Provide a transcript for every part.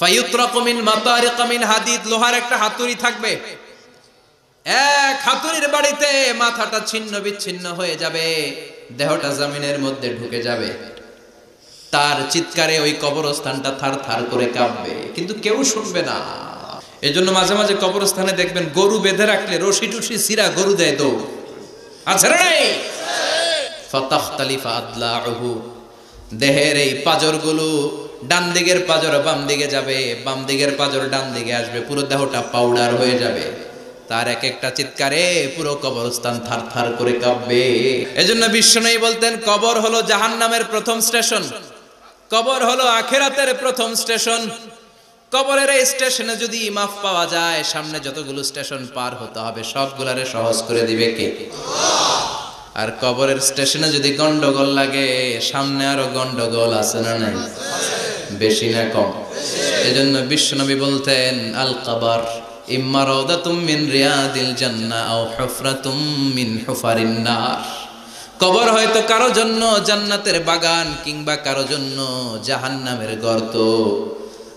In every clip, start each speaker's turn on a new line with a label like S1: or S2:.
S1: ফায়ুতরাকু মিন মাতারিক মিন হাদিদ, লোহার একটা হাতুড়ি থাকবে, এক হাতুড়ির বাড়িতে মাথাটা ছিন্ন বিচ্ছিন্ন হয়ে যাবে, দেহটা জমিনের মধ্যে ঢুকে যাবে, তার চিৎকারে ওই কবরস্থানটা থার থার করে কাঁপবে, কিন্তু কেউ শুনবে না। এজন্য মাঝে মাঝে কবরস্থানে দেখবেন গরু বেঁধে রাখলে রশি টুসি সিরা গরু দেয় দৌড়, আছে না নাই? ফাতাখতালিফা আদলাউহু, দেহের এই পাজরগুলো ডান দিকের পাজর বাম দিকে যাবে, বাম দিকের পাজর ডান দিকে আসবে, পুরো দেহটা পাউডার হয়ে যাবে। তার এক একটা চিৎকারে পুরো কবরস্থান থার থার করে কাঁপবে। এজন্য বিশ্বনবী বলতেন কবর হলো জাহান্নামের প্রথম স্টেশন, কবর হলো আখিরাতের প্রথম স্টেশন। কবরের এই স্টেশনে যদি মাফ পাওয়া যায়, সামনে যতগুলো স্টেশন পার হতে হবে সবগুলারে সহজ করে দিবে কে? আর কবরের স্টেশনে যদি গন্ডগোল লাগে, সামনে আরো গন্ডগোল আছে না নাই? বেশি না কম? এজন্য বিশ্বনবী বলতেন আল কবর ইম্মা রাউদাতুম মিন রিয়াদিল জান্নাহ আও হুফরাতুম মিন হুফারিন নার। কবর হয়তো কারো জন্য জান্নাতের বাগান, কিংবা কারো জন্য জাহান্নামের গর্ত।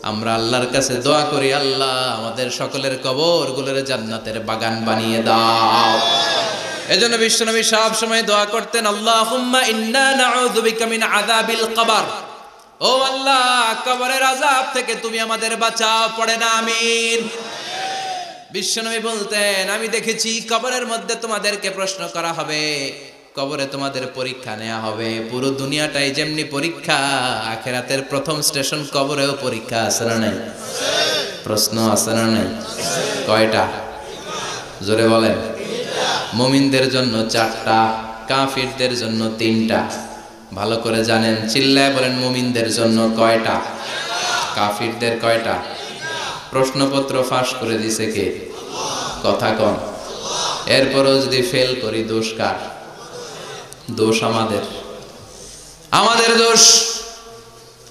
S1: আমরা আল্লাহর কাছে দোয়া করি, আল্লাহ আমাদের সকলের কবরগুলোরে জান্নাতের বাগান বানিয়ে দাও। এজন্য বিশ্বনবী সব সময় দোয়া করতেন, আল্লাহুম্মা ইন্না নাউযু বিকা মিন আযাবিল কবর, ও আল্লাহ কবরের আযাব থেকে তুমি আমাদের বাঁচাও, পড়ে না আমিন। বিশ্বনবী বলতেন আমি দেখেছি কবরের মধ্যে তোমাদেরকে প্রশ্ন করা হবে, কবরে তোমাদের পরীক্ষা নেওয়া হবে, পুরো দুনিয়াটাই যেমনি পরীক্ষা, আখিরাতের প্রথম স্টেশন কবরেও পরীক্ষা আছে না নাই? প্রশ্ন আছে না নাই? কয়টা? জোরে বলেন। মুমিনদের জন্য 4টা, কাফিরদের জন্য 3টা। ভালো করে জানেন, চিল্লায় বলেন মুমিনদের জন্য কয়টা, কাফিরদের কয়টা? প্রশ্নপত্র ফাঁস করে দিছে কে? কথা কন। এরপরও যদি ফেল করি দোষ কার? দোষ আমাদের, আমাদের দোষ।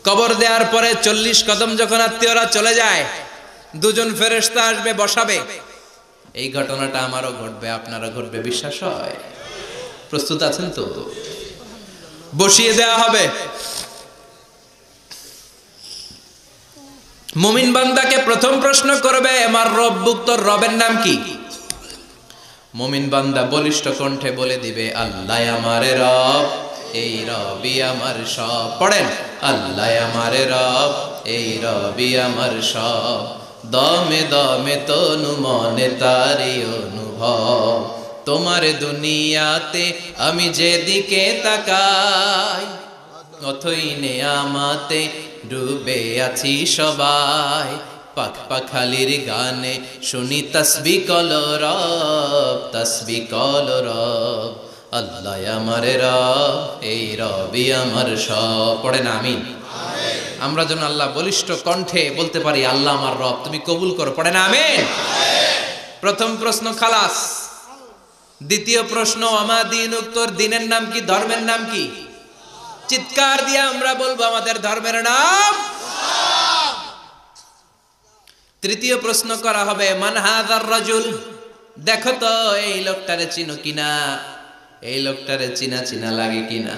S1: কবর দেওয়ার পরে 40 কদম যখন আত্মীয়রা চলে যায়, দুজন ফেরেশতা আসবে, বসাবে। এই ঘটনাটা আমারও ঘটবে, আপনারও ঘটবে, বিশ্বাস হয়? প্রস্তুত আছেন তো? বসিয়ে দেওয়া হবে। মুমিন বান্দাকে প্রথম প্রশ্ন করবে, আমার রব্বুক, তোর রবের নাম কি? মুমিন বান্দা বলিষ্ঠ কণ্ঠে বলে দিবে, আল্লাহ আমারে রব, এই রবি আমার সব। পড়েন, আল্লাহ আমারে রব, এই রবি আমার সব, দমে দমে তনু মনে তারি অনুভব, তোমার দুনিয়াতে আমি যেদিকে তাকাই, অথই নেয়ামতে ডুবে আছি সবাই, পাখ পাখালির গানে শুনি তসবিহ কলরব, তসবিহ কলরব, আল্লাহ আমার রব, এই রবি আমার সব। পড়েন আমিন। আমরা যেন আল্লাহ বলিষ্ঠ কণ্ঠে বলতে পারি, আল্লাহ আমার রব, তুমি কবুল করো। পড়েন আমিন। প্রথম প্রশ্ন খালাস। দ্বিতীয় প্রশ্ন, আমা দীনুক, তোর দিনের নাম কি, ধর্মের নাম কি? চিৎকার দিয়ে আমরা বলবো আমাদের ধর্মের নাম। তৃতীয় প্রশ্ন করা হবে, মান হাযার রাজুল, দেখো তো এই লোকটারে চিনো কিনা, এই লোকটারে চিনা চিনা লাগে কিনা।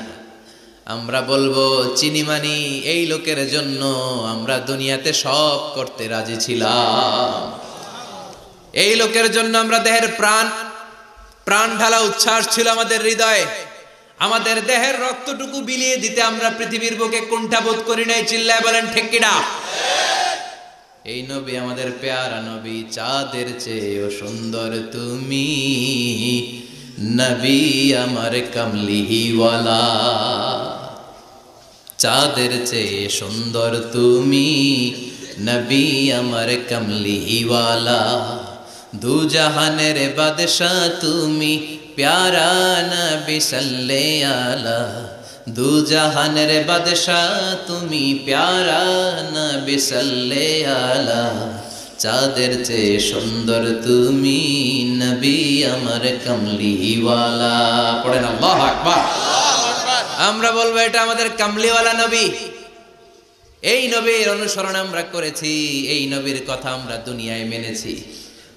S1: আমরা বলবো চিনি, মানি এই লোকের জন্য আমরা দুনিয়াতে সব করতে রাজি ছিলাম, এই লোকের জন্য আমরা দেহের প্রাণ ঢালা উচ্ছ্বাস ছিল আমাদের হৃদয়ে, আমাদের দেহের রক্তটুকু বিলিয়ে দিতে আমরা পৃথিবীর বুকে কুণ্ঠাবোধ করি নাই। চিল্লায় বলেন ঠিক কিনা? এই নবী আমাদের পেয়ারা নবী, চাঁদের চেয়েও সুন্দর তুমি, নবী আমার কামলিওয়ালা, চাঁদের চেয়ে সুন্দর তুমি, নবী আমার কামলিওয়ালা, দু জাহানের বাদশাহ তুমি, প্যারা নবী সাল্লে আলা, দু জাহানের বাদশাহ তুমি, প্যারা নবী সাল্লে আলা, চাঁদের চেয়ে সুন্দর তুমি, নবী আমার কামলিওয়ালা। পড়েন আল্লাহু আকবার। আমরা বলবো এটা আমাদের কামলিওয়ালা নবী, এই নবীর অনুসরণ আমরা করেছি, এই নবীর কথা আমরা দুনিয়ায় মেনেছি।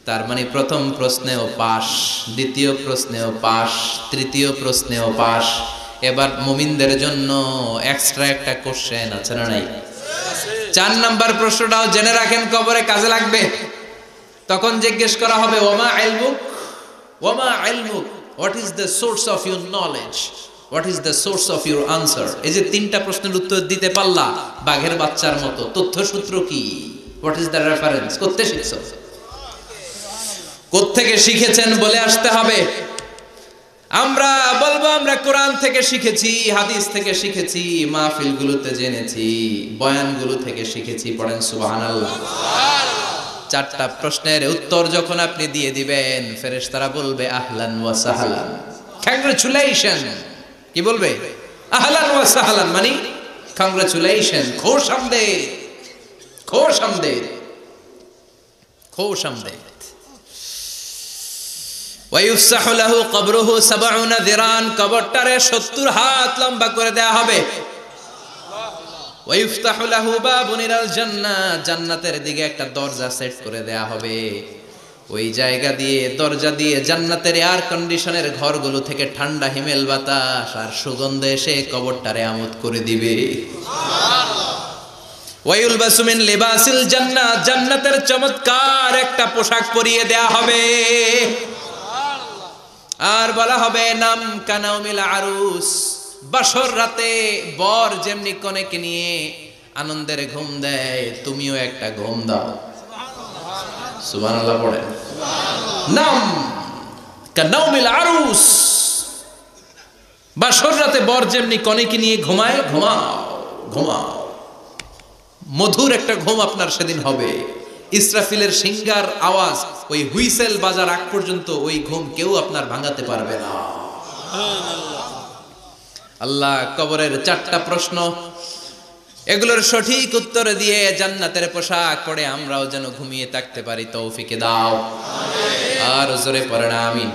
S1: তার মানে প্রথম প্রশ্নেও পাস, দ্বিতীয় প্রশ্নেও পাস, তৃতীয় প্রশ্নেও পাস। এবার মুমিনদের জন্য এক্সট্রা একটা কোশ্চেন আছে না নাই? 4 নাম্বার প্রশ্নটাও জেনে রাখেন, কবরে কাজে লাগবে। তখন জিজ্ঞেস করা হবে ওমা ইলমুক, ওমা ইলমুক, what is the source of your knowledge, what is the source of your answer. এই যে 3টা প্রশ্নের উত্তর দিতে পারলা বাঘের বাচ্চার মতো, তথ্যসূত্র কি, হোয়াট ইজ দ্য রেফারেন্স, কোত্থেকে শিখছো, কোত্থেকে শিখেছেন বলে আসতে হবে। আমরা বলবো আমরা কোরআন থেকে শিখেছি, হাদিস থেকে শিখেছি, মাহফিলগুলোতে জেনেছি, বয়ানগুলো থেকে শিখেছি। পড়েন সুবহানাল্লাহ। 4টা প্রশ্নের উত্তর যখন আপনি দিয়ে দিবেন, ফেরেশতারা বলবে আহলান ওয়া সাহলান, কংগ্রাচুলেশন। কি বলবে? আহলান ওয়া সাহলান মানে কংগ্রাচুলেশন, খোশামদেদ, খোশামদেদ, খোশামদেদ। ওয়ায়ুফসাহু লাহু কবরুহু 70 যিরান, কবরটারে 70 হাত লম্বা করে দেয়া হবে। ওয়ায়ুফতাহু লাহু বাবুন ইলাল জান্নাহ, জান্নাতের দিকে একটা দরজা সেট করে দেয়া হবে। ওই জায়গা দিয়ে, দরজা দিয়ে জান্নাতের এয়ার কন্ডিশনের ঘরগুলো থেকে ঠান্ডা হিমেল বাতাস আর সুগন্ধ এসে কবরটারে আমোদ করে দিবে। ওয়ায়ুলবাসু মিন লিবাসিল জান্নাহ, জান্নাতের চমৎকার একটা পোশাক পরিয়ে দেয়া হবে। আর বলা হবে নাম কানাউমিল আরুস, বাসর রাতে বর যেমনি কনেকে নিয়ে আনন্দের ঘুম দেয়, তুমিও একটা ঘুম দাও। সুবহানাল্লাহ পড়ে। নাম কানাউমিল আরুস, বাসর রাতে বর যেমনি কনেকে নিয়ে ঘুমায়, ঘুমাও ঘুমাও। মধুর একটা ঘুম আপনার সেদিন হবে। ইসরাফিলের সিঙ্গার আওয়াজ, ওই হুইসেল বাজার আগ পর্যন্ত ওই ঘুম কেউ আপনার ভাঙাতে পারবে না। আল্লাহ কবরের 4টা প্রশ্ন, এগুলোর সঠিক উত্তর দিয়ে জান্নাতের পোশাক পরে আমরাও যেন ঘুমিয়ে থাকতে পারি, তৌফিকে দাও। আর জোরে পড়েন আমিন।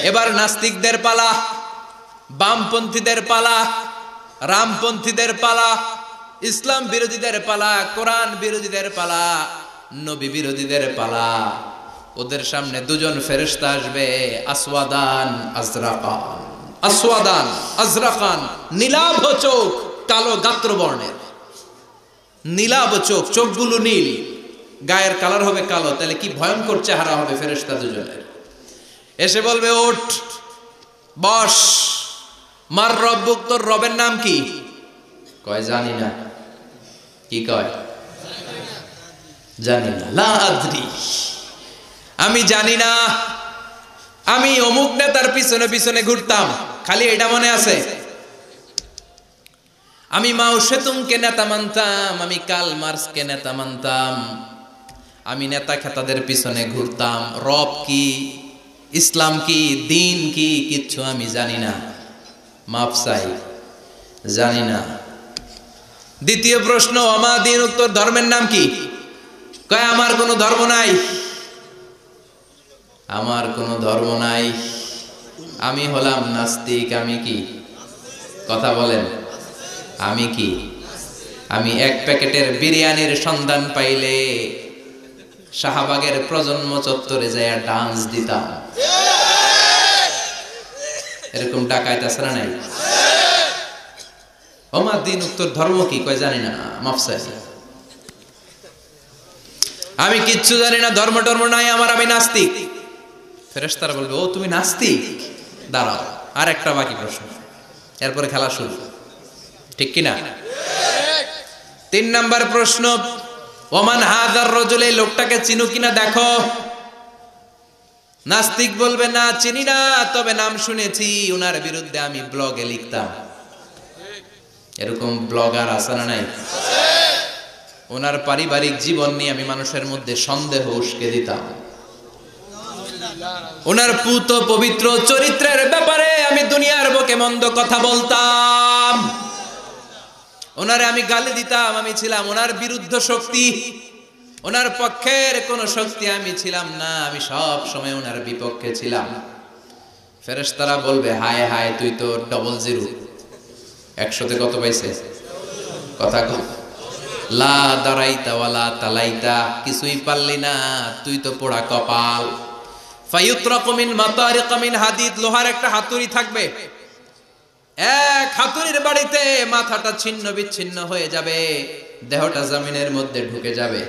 S1: এবার নাস্তিকদের পালা, বামপন্থীদের পালা, রামপন্থীদের পালা, ইসলাম বিরোধীদের পালা, কোরআন বিরোধীদের পালা, নবী বিরোধীদের পালা। ওদের সামনে 2জন ফেরেশতা আসবে, আসওয়াদান আজরাকান, আসওয়াদান আজরাকান, নীলাভ চোখ, কালো গাত্র বর্ণের, নীলাভ চোখ, চোখগুলো নীল, গায়ের কালার হবে কালো। তাহলে কি ভয়ঙ্কর চেহারা হবে ফেরেশতা 2জনের। এসে বলবে ওঠ, বস, মার রব্বুক, তোর রবের নাম কি? কয় জানি না। কি কয়? জানি না। লা আদরি, আমি জানি না। আমি অমুক নেতার পিছনে পিছনে ঘুরতাম, খালি এটা মনে আছে। আমি মাও সেতুংকে নেতা মানতাম, আমি কার্ল মার্কসকে নেতা মানতাম, আমি নেতা খেতাদের পিছনে ঘুরতাম। রব কি, ইসলাম কি, দিন কি, কিচ্ছু আমি জানি না। মাফ চাই, জানি না। দ্বিতীয় প্রশ্ন, আমা দিন, উত্তর ধর্মের নাম কি? কয় আমার কোনো ধর্ম নাই, আমার কোনো ধর্ম নাই, আমি হলাম নাস্তিক। আমি কি? কথা বলেন, আমি কি? আমি 1 প্যাকেটের বিরিয়ানির সন্ধান পাইলে শাহবাগের প্রজন্ম চত্বরে যায় ডান্স দিতাম। এরকম ডাকাইত আছে না নাই? ওমা দিন, উত্তর ধর্ম কি? কয় জানি না, মাফ চাই, আমি কিচ্ছু জানি না, ধর্ম টর্ম নাই আমার, আমি নাস্তিক। ফেরেশতারা বলবে ও তুমি নাস্তিক, দাঁড়াও আর একটা বাকি প্রশ্ন, এরপরে খেলা শুরু। ঠিক কিনা? 3 নাম্বার প্রশ্ন, ওমান হাযার রাজুল, এই লোকটাকে চিনো কিনা দেখো। নাস্তিক বলবে না চিনি না, তবে নাম শুনেছি, ওনার বিরুদ্ধে আমি ব্লগে লিখতাম। এরকম ব্লগার আছে না নাই? ওনার পারিবারিক জীবন নিয়ে আমি মানুষের মধ্যে সন্দেহ উস্কে দিতাম। ওনার পুত পবিত্র চরিত্রের ব্যাপারে আমি দুনিয়ার বুকে মন্দ কথা বলতাম। ওনারে আমি গালি দিতাম, আমি ছিলাম ওনার বিরুদ্ধ শক্তি, ওনার পক্ষের কোন শক্তি আমি ছিলাম না, আমি সব সময় ওনার বিপক্ষে ছিলাম। ফেরেশতারা বলবে হায় হায়, তুই তো 00, 100তে কত পাইছে? কথা কম। লা দারাইতা ওয়ালা তালাইতা, কিছুই পারলি না, তুই তো পোড়া কপাল। ফায়ুতরাকু মিন মাতারিক মিন হাদিদ, লোহার একটা হাতুড়ি থাকবে, এক হাতুড়ির বাড়িতে মাথাটা ছিন্ন বিচ্ছিন্ন হয়ে যাবে। দেহটা জমিনের মধ্যে ঢুকে যাবে,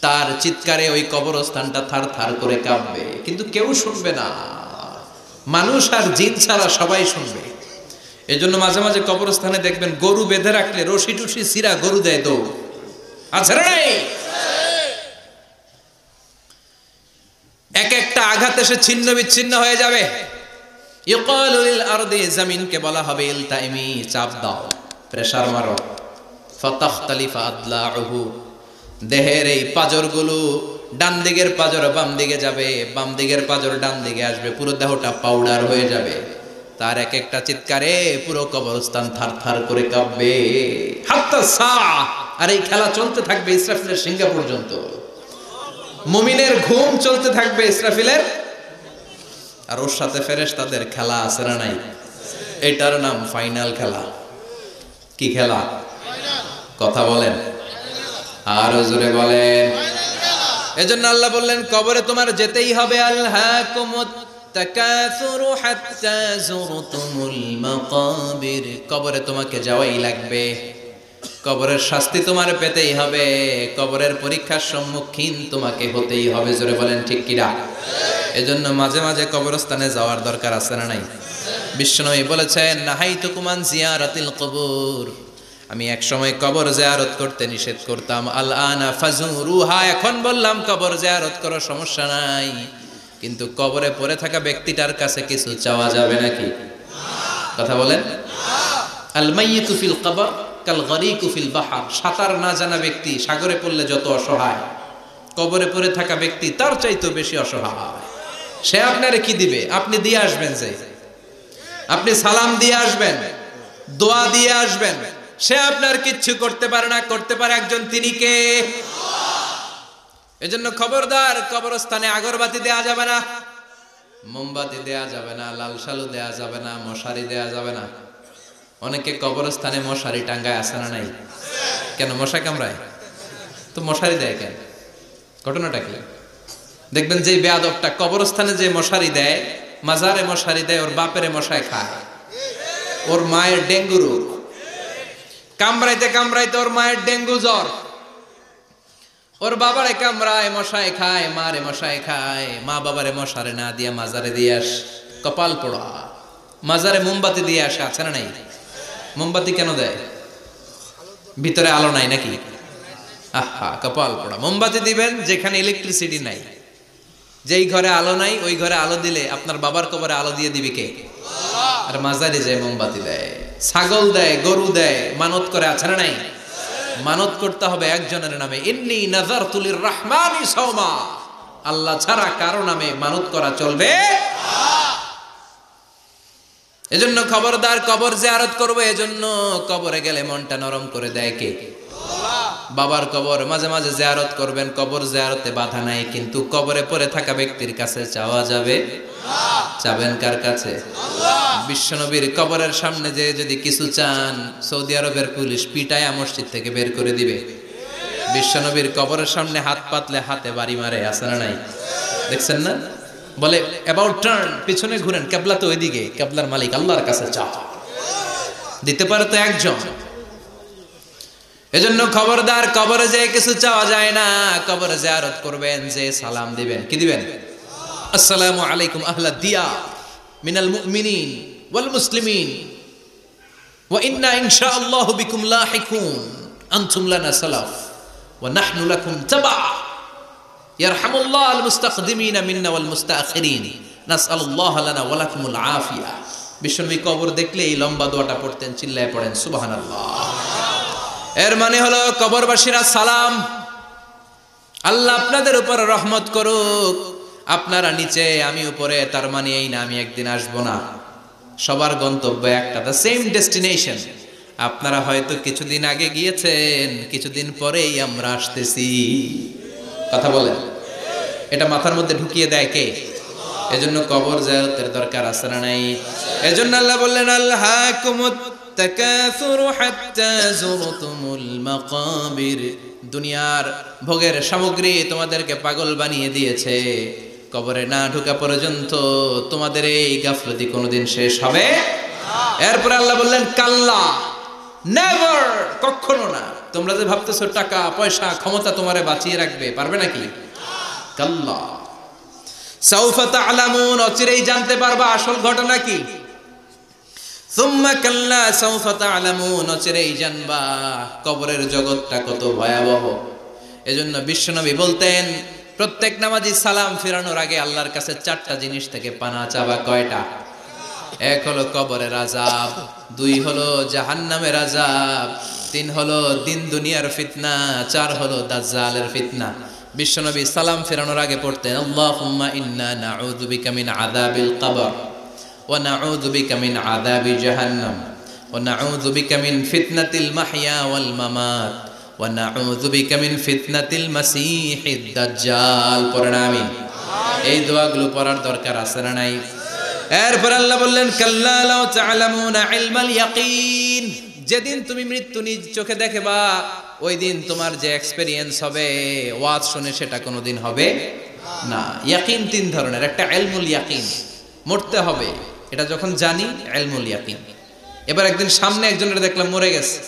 S1: তার চিৎকারে ওই কবরস্থানটা থার থার করে কাঁপবে, কিন্তু কেউ শুনবে না, মানুষ আর জিন ছাড়া সবাই শুনবে। এজন্য মাঝে মাঝে কবরস্থানে দেখবেন গরু বেঁধে রাখলে রশি টুসি সিরা গরু দেয় দৌড়, আছে না নাই? এক একটা আঘাত এসে ছিন্ন বিচ্ছিন্ন হয়ে যাবে। ইউকালু লিল আরদি, জমিনকে বলা হবে ইলতাইমি, চাপ দাও, প্রেসার মারো। ফাতাখতালিফা আদলাউহু, দেহের এই পাজরগুলো ডান দিকের পাজর বাম দিকে যাবে, বাম দিকের পাজর ডান দিকে আসবে, পুরো দেহটা পাউডার হয়ে যাবে। তার এক একটা চিৎকারে পুরো কবরস্থান থার থার করে কাঁপবে। হাত্তা সা, আর এই খেলা চলতে থাকবে ইসরাফিলের সিংহা পর্যন্ত। মুমিনের ঘুম চলতে থাকবে ইসরাফিলের, আর ওর সাথে ফেরেশতাদের খেলা আছে না নাই? এটার নাম ফাইনাল খেলা। কি খেলা? কথা বলেন, আর জোরে বলেন। এজন্য আল্লাহ বললেন কবরে তোমার যেতেই হবে। আলহাকুমুত তাকাসুরু হাত্তা যুরতুমুল মাকাবির, কবরে তোমাকে যাওয়াই লাগবে, কবরের শাস্তি তোমার পেতেই হবে, কবরের পরীক্ষার সম্মুখীন তোমাকে হতেই হবে। জোরে বলেন ঠিক কিনা? এজন্য মাঝে মাঝে কবরস্থানে যাওয়ার দরকার আছে না নাই? বিশ্বনবী বলেছেন নাহাইতুকুম আন জিয়ারাতিল কবুর, আমি এক সময় কবর জিয়ারত করতে নিষেধ করতাম, আল আনা ফাজুরুহা, এখন বললাম কবর জিয়ারত করো, সমস্যা নাই, কিন্তু কবরে পড়ে থাকা ব্যক্তিটার কাছে কিছু চাওয়া যাবে নাকি? কথা বলেন। আল মাইয়িতু ফিল কবর কাল গরিকু ফিল বাহর, সাঁতার না জানা ব্যক্তি সাগরে পড়লে যত অসহায়, কবরে পড়ে থাকা ব্যক্তি তার চাইতেও বেশি অসহায়। সে আপনারে কি দিবে? আপনি দিয়ে আসবেন, যে আপনি সালাম দিয়ে আসবেন, দোয়া দিয়ে আসবেন, সে আপনার কিচ্ছু করতে পারে না, করতে পারে একজন, তিনি কে? এজন্য খবরদার, কবরস্থানে আগরবাতি দেয়া যাবে না, মোমবাতি দেয়া যাবে না, লাল শালু দেয়া যাবে না, মশারি দেয়া যাবে না। অনেকে কবরস্থানে মশারি টাঙ্গায়, আছে না নাই? কেন? মশা কামড়ায় তো মশারি দেয় কেন? ঘটনাটা কি? দেখবেন যে বেয়াদবটা কবরস্থানে যে মশারি দেয়, মাজারে মশারি দেয়, ওর বাপেরে মশায় খায়, ওর মায়ের ডেঙ্গু রোগ, কামড়াইতে কামড়াইতে ওর মায়ের ডেঙ্গু জ্বর, ওর বাবারে কামড়ায়, মশায় খায়, মারে মশায় খায়, মা বাবারে মশারে না দিয়া মাজারে দিয়ে আস, কপাল পোড়া। মাজারে মোমবাতি দিয়ে আসে, আছে না নাই? মোমবাতি কেন দেয়? ভিতরে আলো নাই নাকি? আহা, কপাল পোড়া। মোমবাতি দিবেন যেখানে ইলেকট্রিসিটি নাই, যেই ঘরে আলো নাই ওই ঘরে আলো দিলে আপনার বাবার কবরে আলো দিয়ে দিবে কে? আর মাজারে যে মোমবাতি দেয়, ছাগল দেয়, গরু দেয়, মানত করে, আছে না নাই? মানত করতে হবে একজনের নামে, ইন্নী নাযারতু লিররহমানি সাওমা, আল্লাহ ছাড়া কারো নামে মানত করা চলবে। এজন্য খবরদার, কবর জিয়ারত করবে, এজন্য কবরে গেলে মনটা নরম করে দেয় কে? বাবার কবর মাঝে মাঝে জিয়ারত করবেন, কবর জিয়ারতে বাধা নাই, কিন্তু কবরে পড়ে থাকা ব্যক্তির কাছে চাওয়া যাবে না। চাবেন কার কাছে? বিশ্বনবীর কবরের সামনে যে যদি কিছু চান, সৌদি আরবের পুলিশ পিটায়া মসজিদ থেকে বের করে দিবে। বিশ্বনবীর কবরের সামনে হাত পাতলে হাতে বাড়ি মারে, আছে না নাই? দেখছেন না? বলে অ্যাবাউট টার্ন, পিছনে ঘুরেন, কিবলা তো ওইদিকে, কিবলার মালিক আল্লাহর কাছে চাও, দিতে পারে তো একজন। এজন্য খবরদার, কবরে যে কিছু চাওয়া যায় না, কবরে জিয়ারত করবেন, যে সালাম দিবেন, কি দিবেন? আসসালামু আলাইকুম আহলা দিয়া মিনাল মুমিনিন ওয়াল মুসলিমিন ওয়া ইন্না ইনশাআল্লাহু বিকুম লাহিকুন আনতুম লানা সালাফ ওয়া নাহনু লাকুম তাবা ইয়ারহামুল্লাহ আল মুস্তাকদিমিনা মিন্না ওয়াল মুস্তাখিরিন নাসআলুল্লাহ লানা ওয়া লাকুমুল আফিয়া। বিশ্বনবী কবর দেখলে এই লম্বা দোয়াটা পড়তেন, চিল্লায় পড়েন সুবহানাল্লাহ। এর মানে হলো কবরবাসীরা সালাম, আল্লাহ আপনাদের উপর রহমত করুক, আপনারা নিচে আমি উপরে, তার মানে এই না আমি একদিন আসবো না, সবার গন্তব্য একটা, দ্য সেম ডেস্টিনেশন। আপনারা হয়তো কিছুদিন আগে গিয়েছেন, কিছুদিন পরেই আমরা আসতেছি। কথা বলেন, এটা মাথার মধ্যে ঢুকিয়ে দেয় কে? এজন্য কবর জিয়ারতের দরকার আছে না নাই? এজন্য আল্লাহ বললেন আলহাকুমুত তাকাসুরু হাত্তা যুরতুমুল মাকাবির, দুনিয়ার ভোগের সামগ্রী তোমাদেরকে পাগল বানিয়ে দিয়েছে, কবরে না ঢোকা পর্যন্ত তোমাদের এই গাফলতি কোনোদিন শেষ হবে? এরপর আল্লাহ বললেন কাল্লা, নেভার, কখনো না, তোমরা যে ভাবতেছো টাকা পয়সা ক্ষমতা তোমারে বাঁচিয়ে রাখবে, পারবে নাকি? কাল্লা সাউফা তা'লামুন, অচিরেই জানতে পারবা আসল ঘটনা কি। সুম্মা কাল্লা সাউফা তা'লামুন, অচিরেই জানবা কবরের জগৎটা কত ভয়াবহ। এজন্য বিশ্বনবী বলতেন প্রত্যেক নামাজি সালাম ফিরানোর আগে আল্লাহর কাছে 4টা জিনিস থেকে পানা চাবা। কয়টা? 1 হলো কবরের আযাব, 2 হলো জাহান্নামের আযাব, 3 হলো দিন দুনিয়ার ফিতনা, 4 হলো দাজ্জালের ফিতনা। বিশ্বনবী সালাম ফেরানোর আগে পড়তেন আল্লাহুম্মা ইন্না নাউযু বিকা মিন আযাবিল কবর ওয়া নাউযু বিকা মিন আযাবি জাহান্নাম ওয়া নাউযু বিকা মিন ফিতনাতিল মাহইয়া ওয়াল মামাত ওয়া নাউযু বিকা মিন ফিতনাতিল মাসীহিদ দাজ্জাল। পড়েন আমিন। এই দোয়াগুলো পড়ার দরকার আছে না নাই? এরপর আল্লাহ বললেন কাল্লা লাউ তা'লামুনা ইলমাল ইয়াকিন, যেদিন তুমি মৃত্যু নিজ চোখে দেখবা ওই দিন তোমার যে এক্সপেরিয়েন্স হবে ওয়াজ শুনে সেটা কোনোদিন হবে না। ইয়াকিন 3 ধরনের, একটা ইলমুল ইয়াকিন, মরতে হবে, এটা যখন জানি ইলমুল ইয়াকিন। এবার একদিন সামনে একজনের দেখলাম মরে গেছে,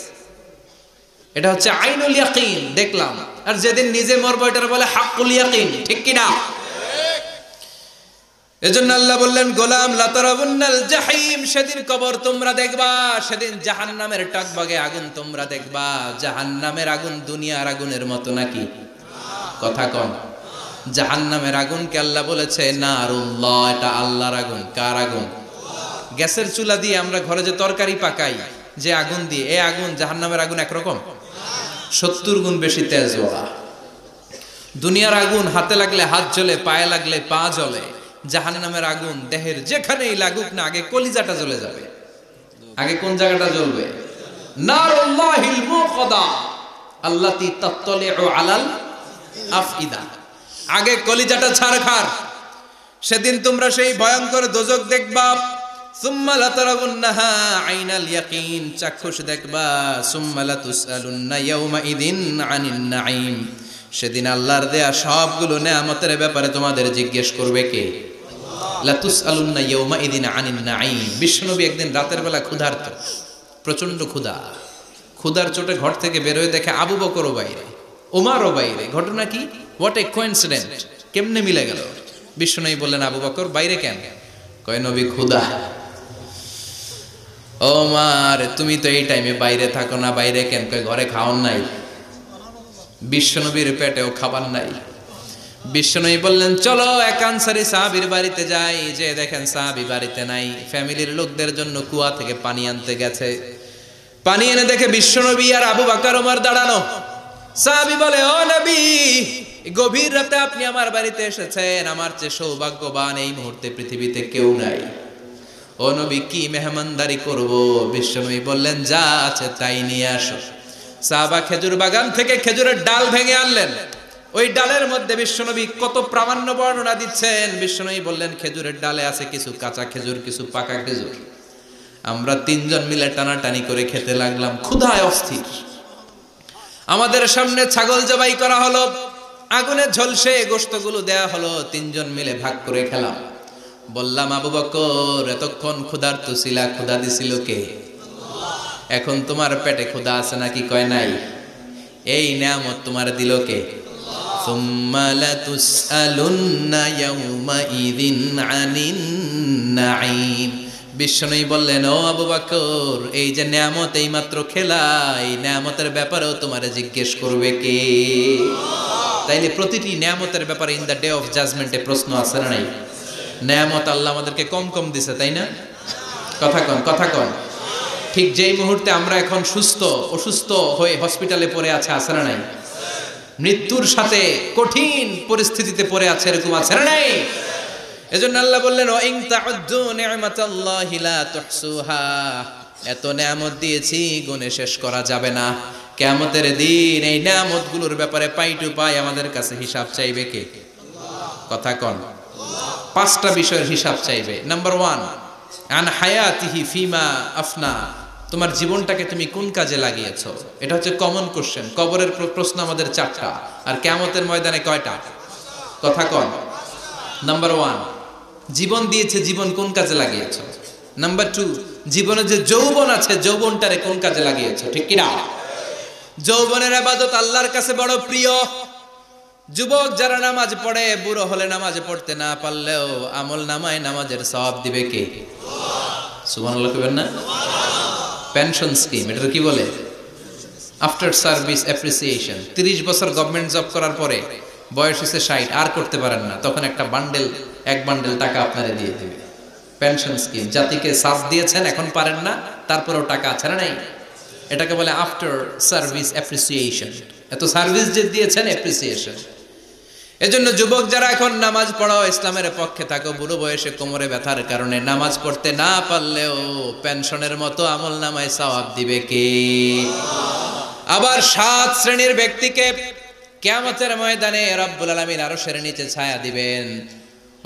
S1: এটা হচ্ছে আইনুল ইয়াকিন, দেখলাম। আর যেদিন নিজে মরবো এটার বলে হাক্কুল ইয়াকিন, ঠিক কি না? এজন্য আল্লাহ বললেন গোলাম লা তারাবুন্নাল জাহিম, সেদিন কবর তোমরা দেখবা, সেদিন জাহান্নামের টকবগে আগুন তোমরা দেখবা। জাহান্নামের আগুন দুনিয়ার আগুনের মতো নাকি? কথা কন। জাহান্নামের আগুনকে আল্লাহ বলেছে নারুল্লাহ, এটা আল্লাহর আগুন। কার আগুন? গ্যাসের চুলা দিয়ে আমরা ঘরে যে তরকারি পাকাই যে আগুন দিয়ে, এই আগুন জাহান্নামের আগুন একরকম? 70 গুণ বেশি তেজ ওরা। দুনিয়ার আগুন হাতে লাগলে হাত জ্বলে, পায়ে লাগলে পা জ্বলে। জাহান্নামের আগুন দেহের যেখানেই লাগুক না আগে কলিজাটা জ্বলে যাবে। আগে কোন জায়গাটা জ্বলবে? নারুল্লাহিল মুকাদা আল্লাতী তাত্তালিউ আলাল আফইদা, আগে কলিজাটা ছারখার। সেদিন তোমরা সেই ভয়ঙ্কর দোজখ দেখবা। সুম্মা লাতারাবুন্নাহা আইনাল ইয়াকিন, চাক্ষুষ দেখবা। সুম্মা লাতুসআলুন্না ইয়াওমা ইদিন আনিন নাঈম, সেদিন আল্লাহর দেয়া সবগুলো নেয়ামতের ব্যাপারে তোমাদের জিজ্ঞেস করবে কে? লাতুসআলুন্না ইয়াওমা ইদিন আনিন নাঈম। বিশ্বনবী একদিন রাতের বেলা ক্ষুধার্ত, প্রচন্ড ক্ষুধা, ক্ষুধার চোটে ঘর থেকে বের হয়ে দেখে আবু বকরও বাইরে, ওমরও বাইরে। ঘটনা কি? হোয়াট এ কোইন্সিডেন্ট, কেমনে মিলে গেল? বিশ্বনবী বললেন আবু বকর বাইরে কেন? কয় নবী ক্ষুধা। ওমর তুমি তো এই টাইমে বাইরে থাকো না, বাইরে কেন? কয় ঘরে খাওয়ার নাই, বিশ্বনবীর পেটেও খাবার নাই। বিশ্বনবী বললেন চলো এক আনসারী সাহাবীর বাড়িতে যাই। যে দেখেন সাহাবী বাড়িতে নাই, ফ্যামিলির লোকদের জন্য কুয়া থেকে পানি আনতে গেছে। পানি এনে দেখে বিশ্বনবী আর আবু বকর ওমর দাঁড়ানো। সাহাবী বলে ও নবী, গভীর রাতে আপনি আমার বাড়িতে এসেছেন, আমার চেয়ে সৌভাগ্যবান এই মুহূর্তে পৃথিবীতে কেউ নাই। ও নবী কি মেহমানদারি করব? বিশ্বনবী বললেন যা আছে তাই নিয়ে আসো। সাহাবা খেজুর বাগান থেকে খেজুরের ডাল ভেঙে আনলেন। ওই ডালের মধ্যে বিশ্বনবী কত প্রামাণ্য বর্ণনা দিচ্ছেন। বিশ্বনবী বললেন খেজুরের ডালে আছে কিছু কাঁচা খেজুর, কিছু পাকা খেজুর। আমরা 3 জন মিলে টানাটানি করে খেতে লাগলাম, ক্ষুধায় অস্থির। আমাদের সামনে ছাগল জবাই করা হলো, আগুনে ঝলসে গোশতগুলো দেয়া হলো, 3 জন মিলে ভাগ করে খেলাম। বললাম আবু বকর এতক্ষণ ক্ষুধার্ত ছিলা, ক্ষুধা দিছিল কে? এখন তোমার পেটে ক্ষুধা আছে নাকি? কয় নাই। এই নিয়ামত তোমার দিল কে? সুম্মা লাতুসআলুন্না ইয়াওমা ইযিন আনিন নাঈম। বিশ্বনবী বললেন ও আবু বকর এই যে নিয়ামত এই মাত্র খেলা, এই নিয়ামতের ব্যাপারেও তোমারে জিজ্ঞেস করবে কে? তাইলে প্রতিটি নিয়ামতের ব্যাপারে ইন দ্য ডে অফ জাজমেন্টে প্রশ্ন আছে না নাই? নিয়ামত আল্লাহ আমাদেরকে কম কম দিছে, তাই না? কথা কন, কথা কন। ঠিক যেই মুহূর্তে আমরা এখন সুস্থ, অসুস্থ হয়ে হসপিটালে পড়ে আছে না নাই? মৃত্যুর সাথে কঠিন পরিস্থিতিতে পড়ে আছে, এরকম আছে না নাই? এজন্য আল্লাহ বললেন ওয়া ইন তাউদ্দু নি'মাতাল্লাহি লা তুহসুহা, এত নিয়ামত দিয়েছি গুণে শেষ করা যাবে না। কিয়ামতের দিন এই নিয়ামতগুলোর ব্যাপারে পাই টু পাই আমাদের কাছে হিসাব চাইবে কে? কথা কন। 5টা বিষয়ের হিসাব চাইবে। নাম্বার 1 আন হায়াতিহি ফিমা আফনা, তোমার জীবনটাকে তুমি কোন কাজে লাগিয়েছো? এটা হচ্ছে কমন কোশ্চেন। কবরের প্রশ্ন আমাদের 4টা, আর কিয়ামতের ময়দানে কয়টা? কথা কন। নাম্বার 1 জীবন দিয়েছে, জীবন কোন কাজে লাগিয়েছো? নাম্বার 2 জীবনে যে যৌবন আছে যৌবনটারে কোন কাজে লাগিয়েছো? ঠিক কি না? যৌবনের ইবাদত আল্লাহর কাছে বড় প্রিয়। যুবক যারা নামাজ পড়ে, বুড়ো হলে নামাজ পড়তে না পারলেও আমল নামায় নামাজের সওয়াব দিবে কে? সুবহানাল্লাহ কইবেন না? পেনশন স্কিম, এটা কি বলে? After service appreciation. 30 বছর গভর্নমেন্ট জব করার পরে বয়স হচ্ছে 60, আর করতে পারেন না, তখন একটা বান্ডেল, এক বান্ডেল টাকা আপনারে দিয়ে দিবে। পেনশন স্কিম, জাতিকে সার্ভ দিয়েছেন, এখন পারেন না, তারপরেও টাকা আছে না নাই? এটাকে বলে আফটার সার্ভিস অ্যাপ্রিসিয়েশন। এত সার্ভিস যে দিয়েছেন, অ্যাপ্রিসিয়েশন। এজন্য যুবক যারা এখন নামাজ পড়ো, ইসলামের পক্ষে থাকো, বুড়ো বয়সে কোমরে ব্যথার কারণে নামাজ পড়তে না পারলেও পেনশনের মতো আমল নামায় সওয়াব দিবে কে? আবার 7 শ্রেণীর ব্যক্তিকে কিয়ামতের ময়দানে রব্বুল আলামিন আরশের নিচে ছায়া দিবেন।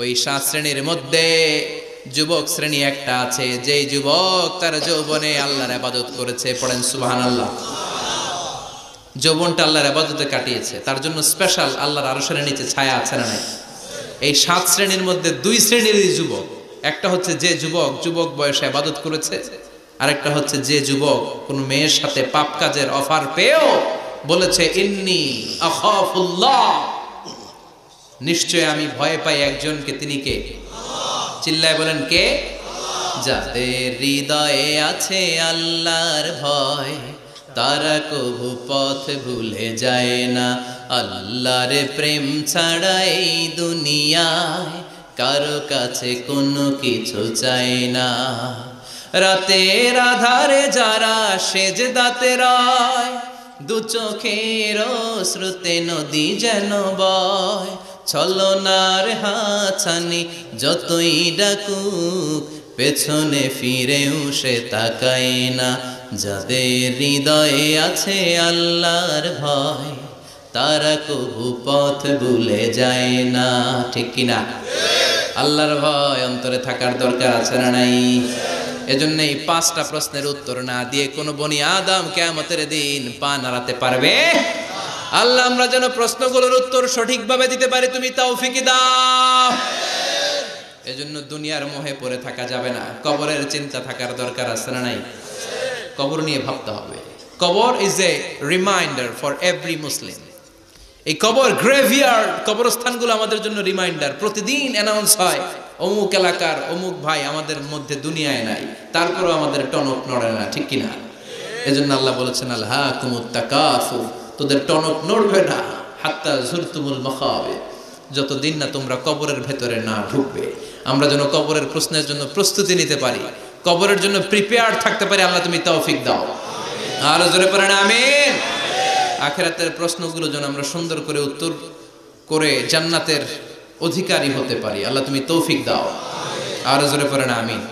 S1: ওই 7 শ্রেণীর মধ্যে যুবক শ্রেণী একটা আছে, যেই যুবক তার যৌবনে আল্লাহর ইবাদত করেছে। পড়েন সুবহানাল্লাহ। যৌবনটা আল্লাহর ইবাদতে কাটিয়েছে, তার জন্য স্পেশাল আল্লাহর আরশের নিচে ছায়া আছে না নাই? এই 7 শ্রেণীর মধ্যে 2 শ্রেণীরই যুবক। একটা হচ্ছে যে যুবক বয়সে ইবাদত করেছে, আরেকটা হচ্ছে যে যুবক কোন মেয়ের সাথে পাপ কাজের অফার পেয়েও বলেছে ইন্নী আখাফুল্লাহ, নিশ্চয় আমি ভয় পাই একজনকে, তিনি কে? চিল্লায় বলেন কে? যাদের হৃদয়ে আছে আল্লাহর ভয়, তারা কবু পথ ভুলে যায় না। আল্লাহর প্রেম ছাড়া এই দুনিয়ায় কারো কাছে কোনো কিছু চায় না। রাতের আধারে যারা সেজদাতে রয়, দু চোখের শ্রুতে নদী যেন বয়। ছলনার হাছানি যতই ডাকুক, পেছনে ফিরেও সে তাকায় না। যাদের হৃদয়ে আছে আল্লাহর ভয়, তারা কবু পথ ভুলে যায় না। ঠিক কিনা? আল্লাহর ভয় অন্তরে থাকার দরকার আছে না নাই? এজন্য এই 5টা প্রশ্নের উত্তর না দিয়ে কোনো বনি আদম কিয়ামতের দিন পা নাড়াতে পারবে? আল্লাহ আমরা যেন প্রশ্নগুলোর উত্তর সঠিকভাবে দিতে পারি, তুমি তৌফিক দাও। এজন্য দুনিয়ার মোহে পড়ে থাকা যাবে না, কবরের চিন্তা থাকার দরকার আছে না নাই? কবর নিয়ে ভাবতে হবে। কবর is a reminder for every মুসলিম। এই কবর, গ্রেভিয়ার্ড, কবরস্থানগুলো আমাদের জন্য রিমাইন্ডার। প্রতিদিন অ্যানাউন্স হয় অমুক এলাকার অমুক ভাই আমাদের মধ্যে দুনিয়ায় নাই, তারপরেও আমাদের টনক নড়ে না। ঠিক কিনা? এজন্য আল্লাহ বলেছেন আলহাকুমুত তাকাসুর, তোদের টনক নড়বে না হাত্তা যুরতুমুল মাকাবির, যতদিন না তোমরা কবরের ভেতরে না ঢুকবে। আমরা যেন কবরের প্রশ্নের জন্য প্রস্তুতি নিতে পারি, কবরের জন্য প্রিপেয়ার্ড থাকতে পারি। আল্লাহ তুমি তৌফিক দাও। আর জোরে পড়েন আমিন। আখিরাতের প্রশ্নগুলো যেন আমরা সুন্দর করে উত্তর করে জান্নাতের অধিকারী হতে পারি। আল্লাহ তুমি তৌফিক দাও। আর জোরে পড়েন আমিন।